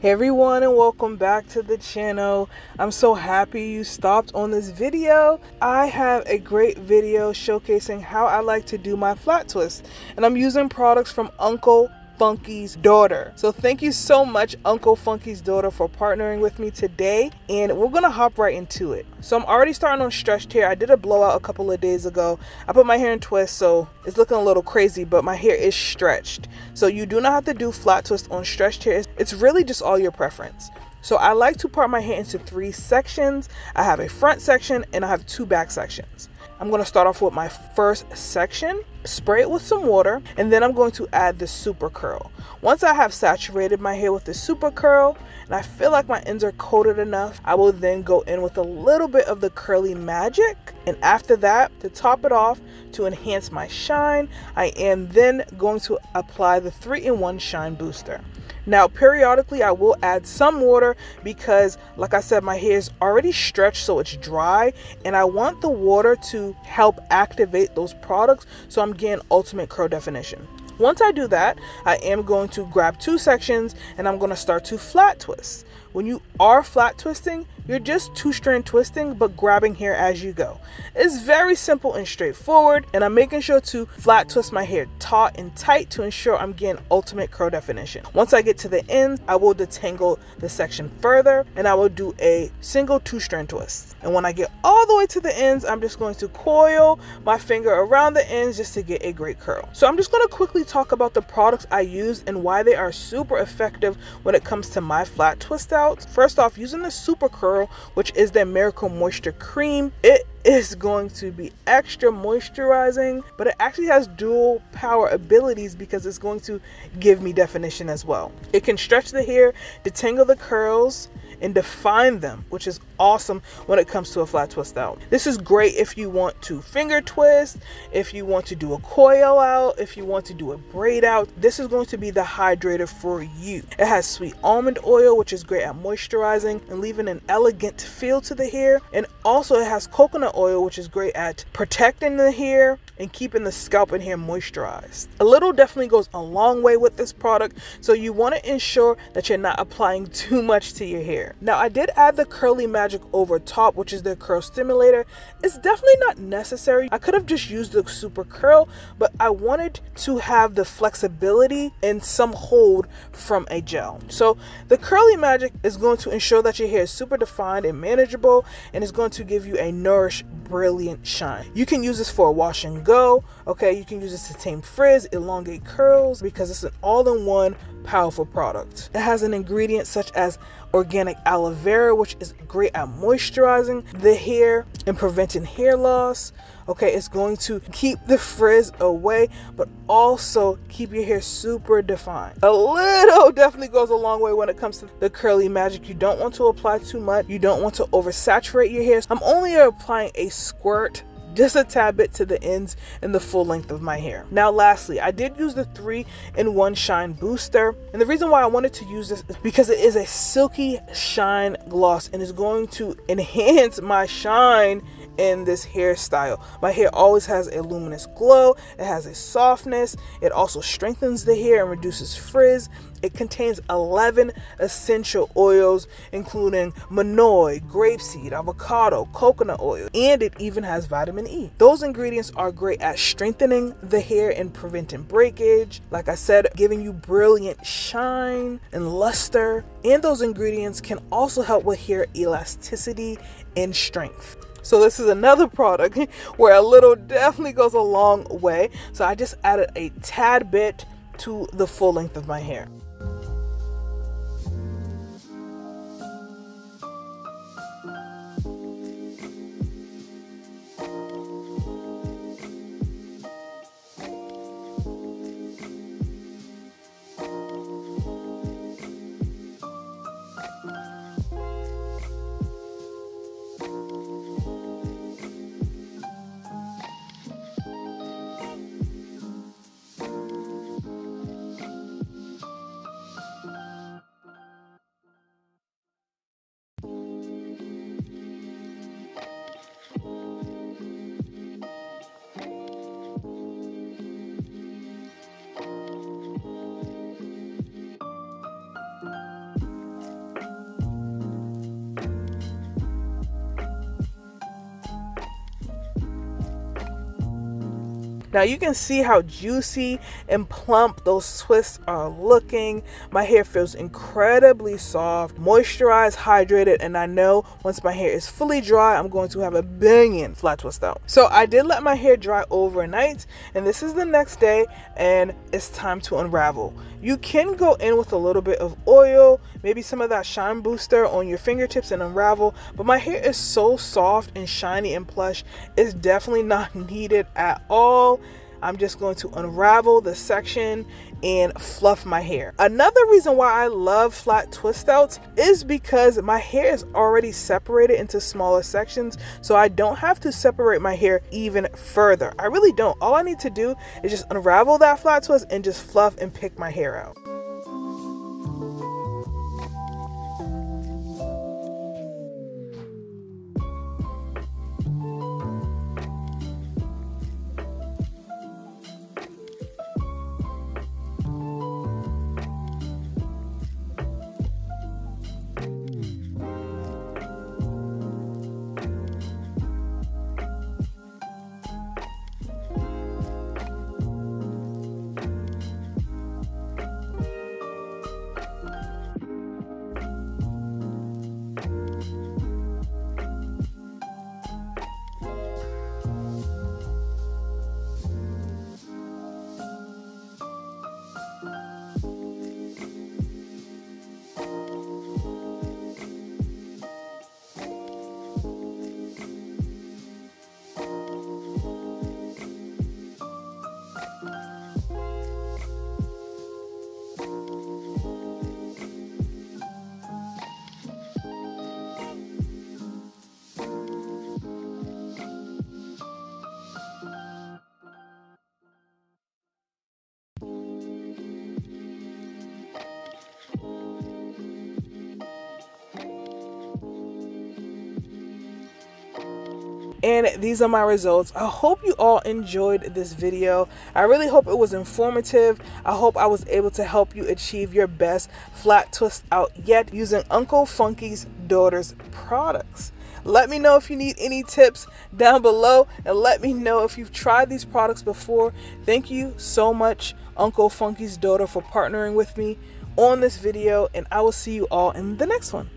Hey everyone, and welcome back to the channel. I'm so happy you stopped on this video. I have a great video showcasing how I like to do my flat twist, and I'm using products from Uncle Funky's Daughter. So thank you so much, Uncle Funky's Daughter, for partnering with me today, and we're gonna hop right into it. So I'm already starting on stretched hair. I did a blowout a couple of days ago. I put my hair in twist, so it's looking a little crazy, but my hair is stretched. So you do not have to do flat twist on stretched hair. It's really just all your preference. So I like to part my hair into 3 sections. I have a front section and I have 2 back sections. I'm going to start off with my first section, spray it with some water, and then I'm going to add the super curl. Once I have saturated my hair with the super curl and I feel like my ends are coated enough, I will then go in with a little bit of the Curly Magic. And after that, to top it off, to enhance my shine, I am then going to apply the 3-in-1 Shine Booster. Now, periodically, I will add some water because, like I said, my hair is already stretched, so it's dry, and I want the water to help activate those products, so I'm getting ultimate curl definition. Once I do that, I am going to grab 2 sections and I'm going to start to flat twist. When you are flat twisting, you're just 2-strand twisting, but grabbing hair as you go. It's very simple and straightforward, and I'm making sure to flat twist my hair taut and tight to ensure I'm getting ultimate curl definition. Once I get to the ends, I will detangle the section further, and I will do a single 2-strand twist. And when I get all the way to the ends, I'm just going to coil my finger around the ends just to get a great curl. So I'm just going to quickly talk about the products I use and why they are super effective when it comes to my flat twist outs. First off, using the Super Curl, which is the Miracle Moisture Cream, it is going to be extra moisturizing, but it actually has dual power abilities because it's going to give me definition as well. It can stretch the hair, detangle the curls, and define them, which is awesome when it comes to a flat twist out. This is great if you want to finger twist, if you want to do a coil out, if you want to do a braid out. This is going to be the hydrator for you. It has sweet almond oil, which is great at moisturizing and leaving an elegant feel to the hair, and also it has coconut oil, which is great at protecting the hair and keeping the scalp and hair moisturized. A little definitely goes a long way with this product, so you want to ensure that you're not applying too much to your hair. Now, I did add the Curly Magic over top, which is the curl stimulator. It's definitely not necessary. I could have just used the Super Curl, but I wanted to have the flexibility and some hold from a gel. So the Curly Magic is going to ensure that your hair is super defined and manageable, and is going to give you a nourished, brilliant shine. You can use this for a wash and go. Okay, you can use this to tame frizz, elongate curls, because it's an all-in-one powerful product. It has an ingredient such as organic aloe vera, which is great at moisturizing the hair and preventing hair loss. Okay, it's going to keep the frizz away, but also keep your hair super defined. A little definitely goes a long way when it comes to the Curly Magic. You don't want to apply too much. You don't want to oversaturate your hair. I'm only applying a squirt, just a tad bit to the ends and the full length of my hair. Now lastly, I did use the 3-in-1 Shine Booster, and the reason why I wanted to use this is because it is a silky shine gloss and is going to enhance my shine in this hairstyle. My hair always has a luminous glow, it has a softness, it also strengthens the hair and reduces frizz. It contains 11 essential oils, including manoi, grapeseed, avocado, coconut oil, and it even has vitamin E. Those ingredients are great at strengthening the hair and preventing breakage. Like I said, giving you brilliant shine and luster. And those ingredients can also help with hair elasticity and strength. So this is another product where a little definitely goes a long way. So I just added a tad bit to the full length of my hair. Now you can see how juicy and plump those twists are looking. My hair feels incredibly soft, moisturized, hydrated, and I know once my hair is fully dry, I'm going to have a banging flat twist out. So I did let my hair dry overnight, and this is the next day, and it's time to unravel. You can go in with a little bit of oil, maybe some of that shine booster on your fingertips and unravel, but my hair is so soft and shiny and plush, it's definitely not needed at all. I'm just going to unravel the section and fluff my hair. Another reason why I love flat twist outs is because my hair is already separated into smaller sections, so I don't have to separate my hair even further. I really don't. All I need to do is just unravel that flat twist and just fluff and pick my hair out. And these are my results. I hope you all enjoyed this video. I really hope it was informative. I hope I was able to help you achieve your best flat twist out yet using Uncle Funky's Daughter's products. Let me know if you need any tips down below, and let me know if you've tried these products before. Thank you so much, Uncle Funky's Daughter, for partnering with me on this video, and I will see you all in the next one.